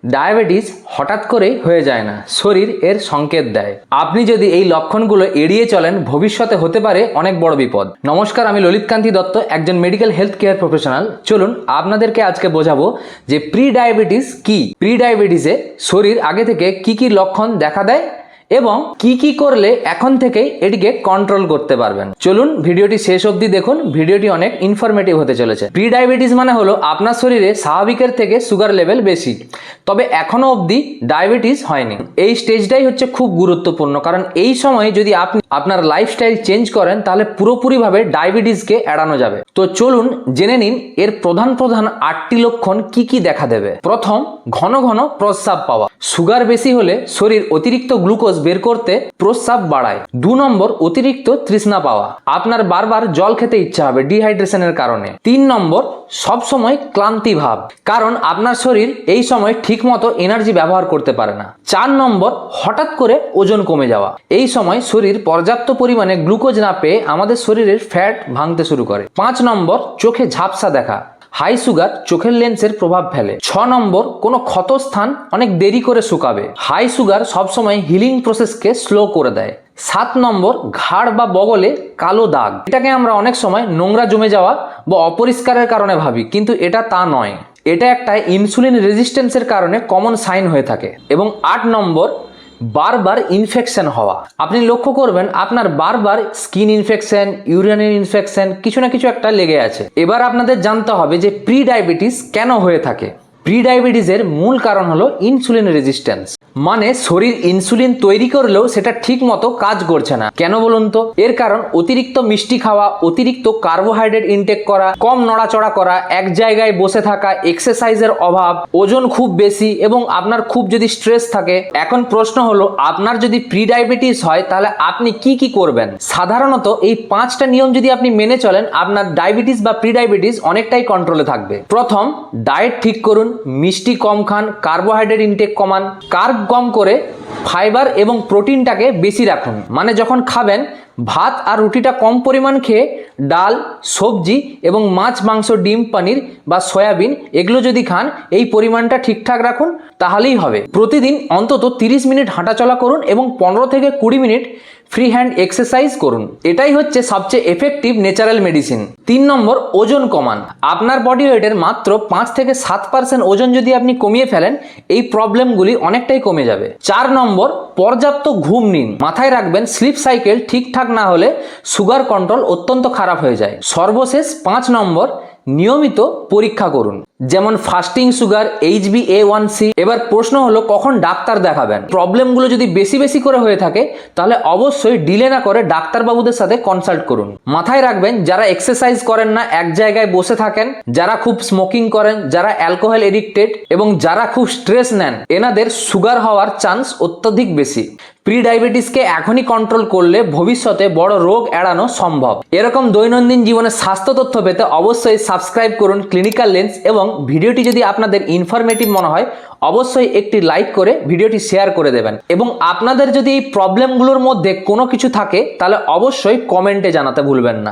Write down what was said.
Diabetes হঠাৎ করেই হয়ে যায় না, শরীর এর সংকেত দেয়। আপনি যদি এই লক্ষণগুলো এড়িয়ে চলেন, ভবিষ্যতে হতে পারে অনেক বড় বিপদ। নমস্কার, আমি ললিত কান্তি দত্ত, একজন মেডিকেল হেলথ কেয়ার প্রফেশনাল। চলুন আপনাদেরকে আজকে বোঝাবো যে প্রি ডায়াবেটিস কি, প্রি ডায়াবেটিসে শরীর আগে থেকে কি কি লক্ষণ দেখা দেয় এবং কি কি করলে এখন থেকেই এটিকে কন্ট্রোল করতে পারবেন। চলুন ভিডিওটি শেষ অবধি দেখুন, ভিডিওটি অনেক ইনফরমেটিভ হতে চলেছে। প্রি ডায়াবেটিস মানে হলো আপনার শরীরে স্বাভাবিকের থেকে সুগার লেভেল বেশি, তবে এখনো অবধি ডায়াবেটিস হয়নি। এই স্টেজটাই হচ্ছে খুব গুরুত্বপূর্ণ, কারণ এই সময় যদি আপনি আপনার লাইফস্টাইল চেঞ্জ করেন তাহলে পুরোপুরিভাবে ডায়াবেটিসকে এড়ানো যাবে। তো চলুন জেনে নিন এর প্রধান 8টি লক্ষণ কি কি দেখা দেবে। প্রথম, ঘন ঘন প্রস্রাব পাওয়া। সুগার বেশি হলে শরীর অতিরিক্ত গ্লুকোজ বের করতে প্রস্রাব বাড়ায়। 2 নম্বর, অতিরিক্ত তৃষ্ণা পাওয়া। আপনার বারবার জল খেতে ইচ্ছা হবে ডিহাইড্রেশনের কারণে। 3 নম্বর, সবসময় ক্লান্তি ভাব, কারণ আপনার শরীর এই সময় ঠিকমতো এনার্জি ব্যবহার করতে পারে না। 4 নম্বর, হঠাৎ করে ওজন কমে যাওয়া। এই সময় শরীর পর্যাপ্ত পরিমাণে গ্লুকোজ না পেয়ে আমাদের শরীরের ফ্যাট ভাঙতে শুরু করে। 5 নম্বর, চোখে ঝাপসা দেখা। হাই সুগার চোখের লেন্সের প্রভাব ফেলে। 6 নম্বর, কোনো ক্ষতস্থান অনেক দেরি করে শুকাবে। হাই সুগার সবসময় হিলিং প্রসেসকে স্লো করে দেয়। 7 নম্বর, ঘাড় বা বগলে কালো দাগ। এটাকে আমরা অনেক সময় নোংরা জমে যাওয়া বা অপরিষ্কারের কারণে ভাবি, কিন্তু এটা তা নয়। এটা একটা ইনসুলিন রেজিস্ট্যান্সের কারণে কমন সাইন হয়ে থাকে। এবং 8 নম্বর, বারবার ইনফেকশন হওয়া। আপনি লক্ষ্য করবেন আপনার বারবার স্কিন ইনফেকশন, ইউরিনারি ইনফেকশন, কিছু না কিছু একটা লেগে আছে। এবার আপনাদের জানতে হবে যে প্রি ডায়াবেটিস কেন হয়ে থাকে। প্রি ডায়াবেটিসের মূল কারণ হলো ইনসুলিন রেজিস্ট্যান্স, মানে শরীর ইনসুলিন তৈরি করলেও সেটা ঠিক মতো কাজ করছে না। কেন বলুন তো? এর কারণ অতিরিক্ত মিষ্টি খাওয়া, অতিরিক্ত কার্বোহাইড্রেট ইনটেক করা, কম নড়াচড়া করা, এক জায়গায় বসে থাকা, এক্সারসাইজের অভাব, ওজন খুব বেশি এবং আপনার খুব যদি স্ট্রেস থাকে। এখন প্রশ্ন হলো, আপনার যদি প্রি ডায়াবেটিস হয় তাহলে আপনি কি কি করবেন? সাধারণত এই 5টা নিয়ম যদি আপনি মেনে চলেন, আপনার ডায়াবেটিস বা প্রি ডায়াবেটিস অনেকটাই কন্ট্রোলে থাকবে। প্রথম, ডায়েট ঠিক করুন, মিষ্টি কম খান, কার্বোহাইড্রেট ইনটেক কমান, কার্ব কম করে ফাইবার এবং প্রোটিনটাকে বেশি রাখুন। মানে যখন খাবেন ভাত আর রুটিটা কম পরিমাণ খেয়ে ডাল, সবজি এবং মাছ, মাংস, ডিম, পনির বা সয়াবিন এগুলো যদি খান, এই পরিমাণটা ঠিকঠাক রাখুন, তাহলেই হবে। প্রতিদিন অন্তত 30 মিনিট হাঁটাচলা করুন এবং 15 থেকে 20 মিনিট ফ্রি হ্যান্ড এক্সারসাইজ করুন। এটাই হচ্ছে সবচেয়ে এফেক্টিভ ন্যাচারাল মেডিসিন। 3 নম্বর, ওজন কমান। আপনার বডি ওয়েটের মাত্র 5 থেকে 7% ওজন যদি আপনি কমিয়ে ফেলেন, এই প্রবলেমগুলি অনেকটাই কমে যাবে। 4 নম্বর, পর্যাপ্ত ঘুম নিন। মাথায় রাখবেন, স্লিপ সাইকেল ঠিকঠাক না হলে সুগার কন্ট্রোল অত্যন্ত খারাপ হয়ে যায়। সর্বশেষ 5 নম্বর, নিয়মিত পরীক্ষা করুন, যেমন ফাস্টিং সুগার, HbA1c। এবার প্রশ্ন হলো, কখন ডাক্তার দেখাবেন? প্রবলেমগুলো যদি বেশি বেশি করে হয়ে থাকে তাহলে অবশ্যই ডিলে না করে ডাক্তারবাবুদের সাথে কনসাল্ট করুন। মাথায় রাখবেন, যারা এক্সারসাইজ করেন না, এক জায়গায় বসে থাকেন, যারা খুব স্মোকিং করেন, যারা অ্যালকোহল এডিক্টেড এবং যারা খুব স্ট্রেস নেন, এনাদের সুগার হওয়ার চান্স অত্যধিক বেশি। প্রি ডায়াবেটিসকে এখনই কন্ট্রোল করলে ভবিষ্যতে বড় রোগ এড়ানো সম্ভব। এরকম দৈনন্দিন জীবনে স্বাস্থ্য তথ্য পেতে অবশ্যই সাবস্ক্রাইব করুন ক্লিনিক্যাল লেন্স, এবং ভিডিওটি যদি আপনাদের ইনফরমেটিভ মনে হয় অবশ্যই একটি লাইক করে ভিডিওটি শেয়ার করে দেবেন। এবং আপনাদের যদি এই প্রবলেমগুলোর মধ্যে কোনো কিছু থাকে তাহলে অবশ্যই কমেন্টে জানাতে ভুলবেন না।